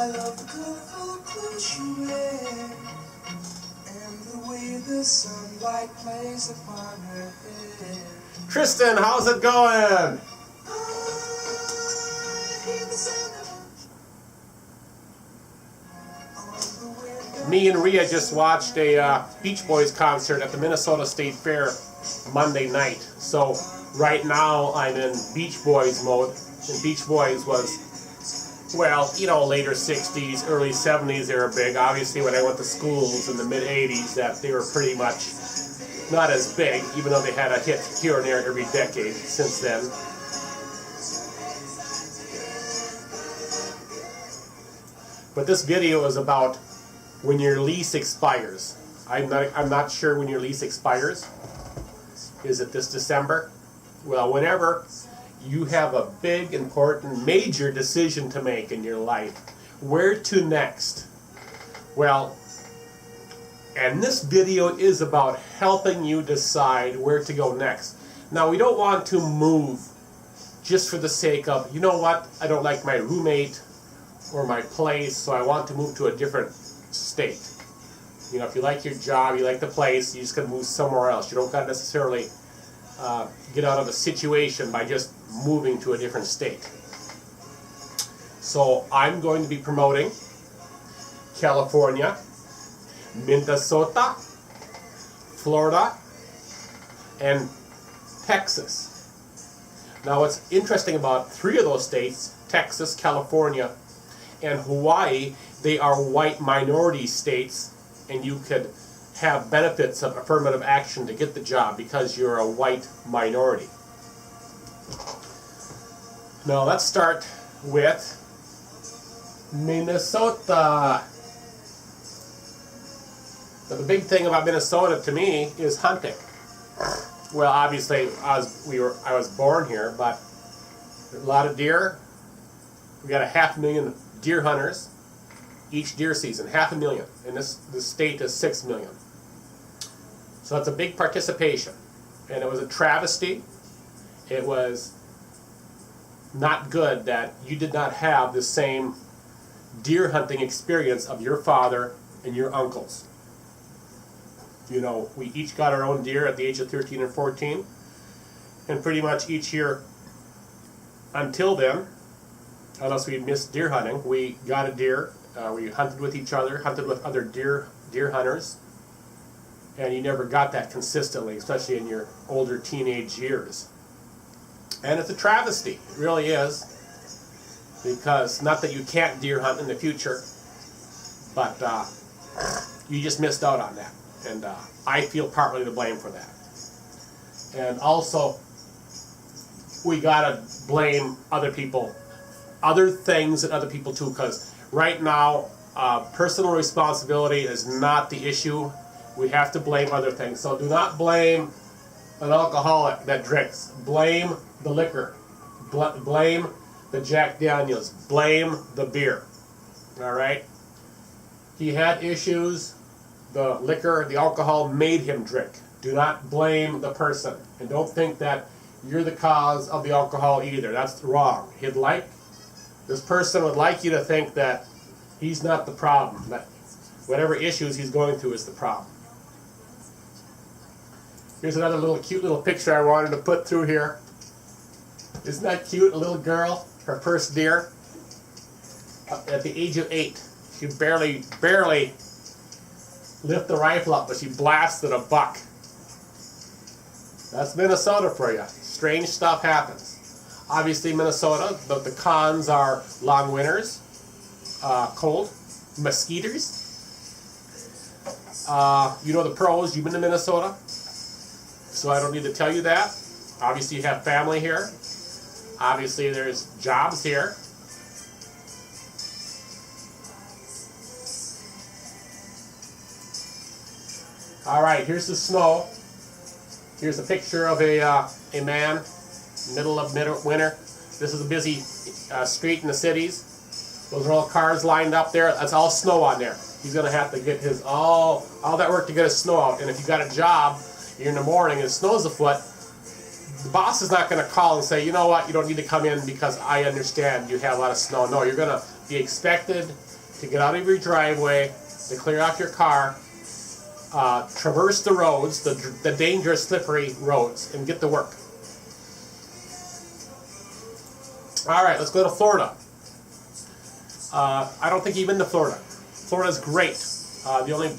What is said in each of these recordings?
I love the colorful clothes you wear, and the way the sunlight plays upon her hair. Tristen, how's it going? Me and Rhea just watched a Beach Boys concert at the Minnesota State Fair Monday night. So right now I'm in Beach Boys mode. And Beach Boys was, well, you know, later 60s, early 70s they were big. Obviously when I went to schools in the mid 80s that they were pretty much not as big, even though they had a hit here and there every decade since then. But this video is about when your lease expires. I'm not sure when your lease expires. Is it this December? Well, whenever you have a big, important, major decision to make in your life, where to next? Well, and this video is about helping you decide where to go next. Now, we don't want to move just for the sake of, you know what, I don't like my roommate or my place, so I want to move to a different state. You know, if you like your job, you like the place, you just gotta move somewhere else. You don't gotta necessarily get out of a situation by just moving to a different state. So I'm going to be promoting California, Minnesota, Florida, and Texas. Now what's interesting about three of those states, Texas, California, and Hawaii, they are white minority states, and you could have benefits of affirmative action to get the job because you're a white minority. Now let's start with Minnesota. Now, the big thing about Minnesota to me is hunting. Well, obviously I was born here, but a lot of deer. We got 500,000 deer hunters each deer season, 500,000, and this state is 6 million. So that's a big participation, and it was a travesty. It was not good that you did not have the same deer hunting experience of your father and your uncles. You know, we each got our own deer at the age of 13 and 14, and pretty much each year until then, unless we missed deer hunting, we got a deer. We hunted with each other, hunted with other deer hunters, and you never got that consistently, especially in your older teenage years. And it's a travesty, it really is, because not that you can't deer hunt in the future, but you just missed out on that, and I feel partly to blame for that. And also, we gotta blame other people, other things and other people too, because right now, personal responsibility is not the issue. We have to blame other things. So do not blame an alcoholic that drinks. Blame the liquor. Blame the Jack Daniels. Blame the beer. All right? He had issues. The liquor, the alcohol made him drink. Do not blame the person. And don't think that you're the cause of the alcohol either. That's wrong. This person would like you to think that he's not the problem, that whatever issues he's going through is the problem. Here's another cute little picture I wanted to put through here. Isn't that cute? A little girl, her first deer, at the age of 8. She barely lifted the rifle up, but she blasted a buck. That's Minnesota for you. Strange stuff happens. Obviously, Minnesota, the cons are long winters, cold, mosquitoes. You know the pros. You've been to Minnesota, so I don't need to tell you that. Obviously, you have family here. Obviously, there's jobs here. All right, here's the snow. Here's a picture of a man. Middle of winter. This is a busy street in the cities. Those are all cars lined up there. That's all snow on there. He's going to have to get his all that work to get his snow out. And if you got a job, you're in the morning and it snows a foot, the boss is not going to call and say, you know what, you don't need to come in because I understand you have a lot of snow. No, you're going to be expected to get out of your driveway, to clear out your car, traverse the roads, the dangerous, slippery roads, and get to work. All right, let's go to Florida. I don't think you've been to Florida. Florida's great. The only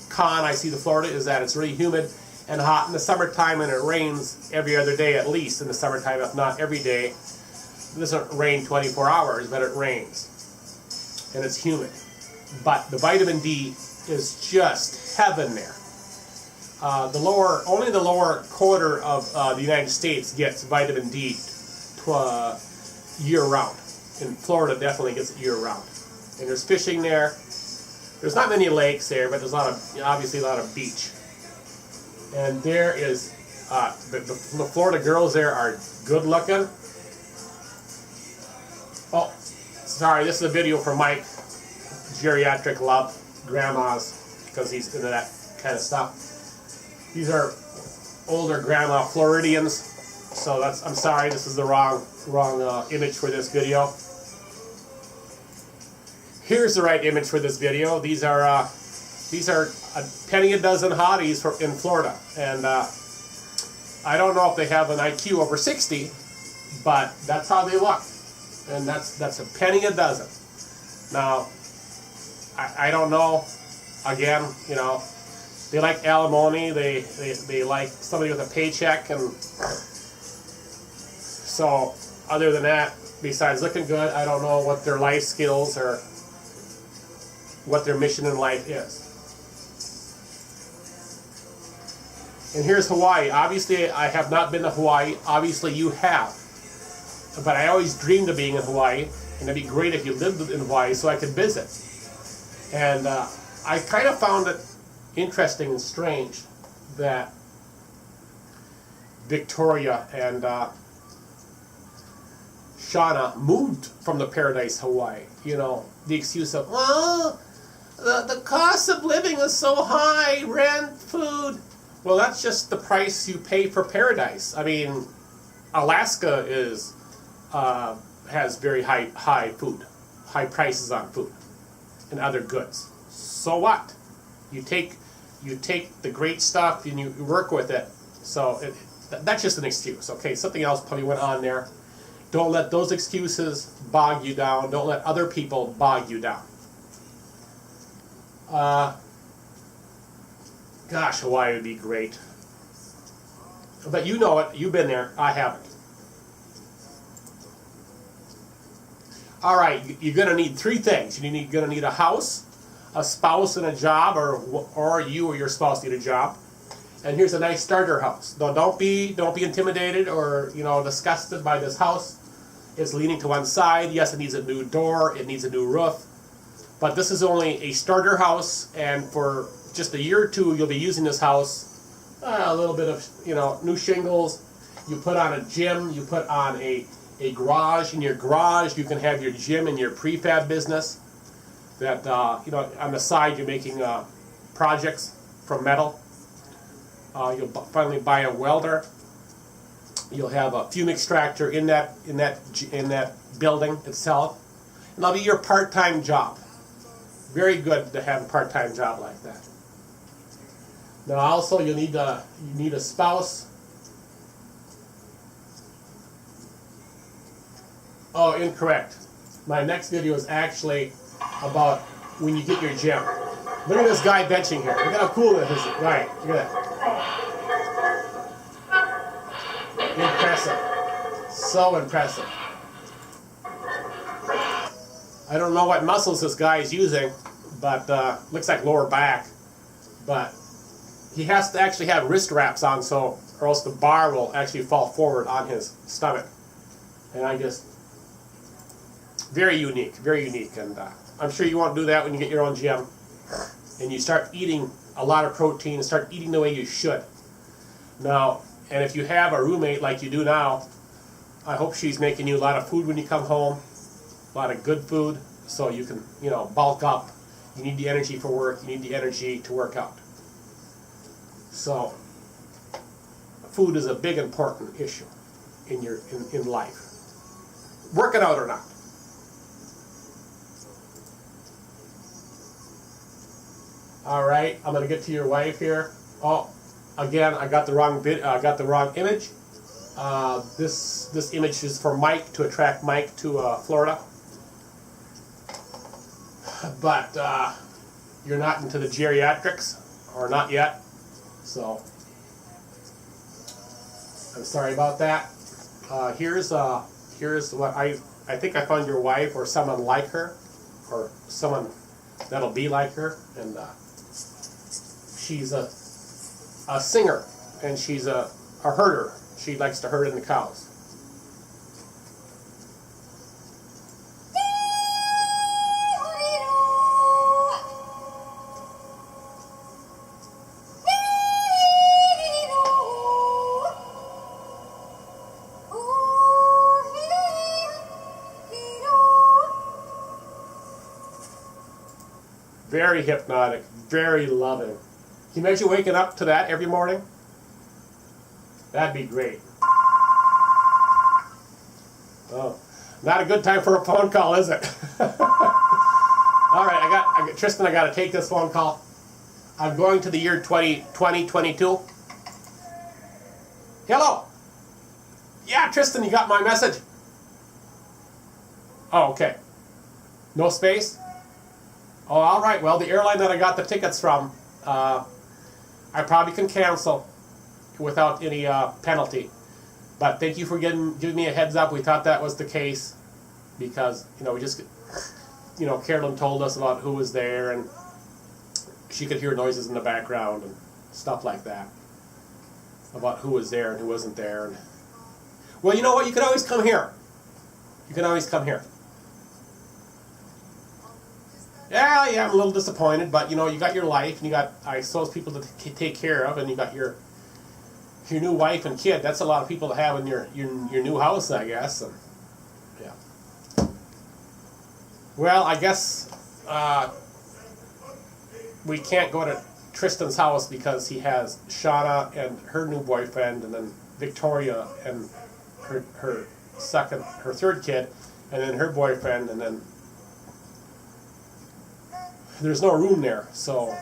con I see to Florida is that it's really humid and hot in the summertime, and it rains every other day at least in the summertime, if not every day. It doesn't rain 24 hours, but it rains. And it's humid. But the vitamin D is just heaven there. Only the lower quarter of the United States gets vitamin D year-round. And Florida definitely gets it year-round. And there's fishing there. There's not many lakes there, but there's obviously a lot of beach. And there is, the Florida girls there are good looking. Oh, sorry, this is a video for Mike, geriatric love, grandmas, because he's into that kind of stuff. These are older grandma Floridians, so I'm sorry, this is the wrong image for this video. Here's the right image for this video. These are a penny a dozen hotties in Florida, and I don't know if they have an IQ over 60, but that's how they look, and that's a penny a dozen. Now, I don't know. Again, you know, they like alimony. They like somebody with a paycheck, and so other than that, besides looking good, I don't know what their life skills or what their mission in life is. And here's Hawaii. Obviously, I have not been to Hawaii. Obviously, you have. But I always dreamed of being in Hawaii, and it'd be great if you lived in Hawaii so I could visit. And I kind of found it interesting and strange that Victoria and Shauna moved from the Paradise, Hawaii. You know, the excuse of, well, the cost of living is so high, rent, food. Well, that's just the price you pay for paradise. I mean, Alaska has very high prices on food and other goods. So what? You take the great stuff and you work with it. So that's just an excuse. Okay, something else probably went on there. Don't let those excuses bog you down. Don't let other people bog you down. Gosh, Hawaii would be great. But you know it. You've been there. I haven't. All right, you're going to need three things. You're going to need a house, a spouse, and a job, or you or your spouse need a job. And here's a nice starter house. No, don't be intimidated or disgusted by this house. It's leaning to one side. Yes, it needs a new door. It needs a new roof. But this is only a starter house, and for just a year or two, you'll be using this house. A little bit of new shingles. You put on a gym. You put on a garage. In your garage, you can have your gym and your prefab business. That on the side, you're making projects from metal. You'll finally buy a welder. You'll have a fume extractor in that building itself, and that'll be your part-time job. Very good to have a part-time job like that. Now, also, you need a spouse. Oh, incorrect. My next video is actually about when you get your gym. Look at this guy benching here. Look at how cool it is. Right, look at that. Impressive. So impressive. I don't know what muscles this guy is using, but looks like lower back. But he has to actually have wrist wraps on, or else the bar will actually fall forward on his stomach. And very unique, and I'm sure you won't do that when you get your own gym. And you start eating a lot of protein, start eating the way you should. Now, and if you have a roommate like you do now, I hope she's making you a lot of food when you come home, a lot of good food, so you can, bulk up. You need the energy for work, you need the energy to work out. So, food is a big important issue in life. Working out or not. All right, I'm gonna get to your wife here. Oh, again, I got the wrong image. This image is for Mike, to attract Mike to Florida. But you're not into the geriatrics, or not yet. So I'm sorry about that. Here's what I think I found your wife, or someone like her, or someone that'll be like her, and she's a singer, and she's a herder. She likes to herd in the cows. Very hypnotic, very loving. Can you imagine waking up to that every morning? That'd be great. Oh, not a good time for a phone call, is it? All right, I got Tristan. I got to take this phone call. I'm going to the year 2022. Hello. Yeah, Tristan, you got my message. Oh, okay. No space. Oh, all right. Well, the airline that I got the tickets from, I probably can cancel without any penalty. But thank you for giving me a heads up. We thought that was the case because, we just, Carolyn told us about who was there, and she could hear noises in the background and stuff like that about who was there and who wasn't there. And, well, you know what? You can always come here. You can always come here. Yeah, I'm a little disappointed, but you got your life, and you got, I suppose, people to take care of, and you got your new wife and kid. That's a lot of people to have in your new house, I guess. And, yeah. Well, I guess we can't go to Tristan's house because he has Shauna and her new boyfriend, and then Victoria and her third kid, and then her boyfriend, and then there's no room there, so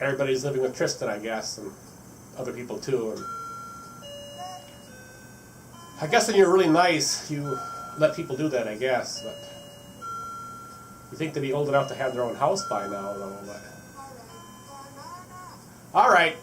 everybody's living with Tristan, I guess, and other people too. And I guess when you're really nice, you let people do that, I guess. But you think they'd be old enough to have their own house by now, though. But all right.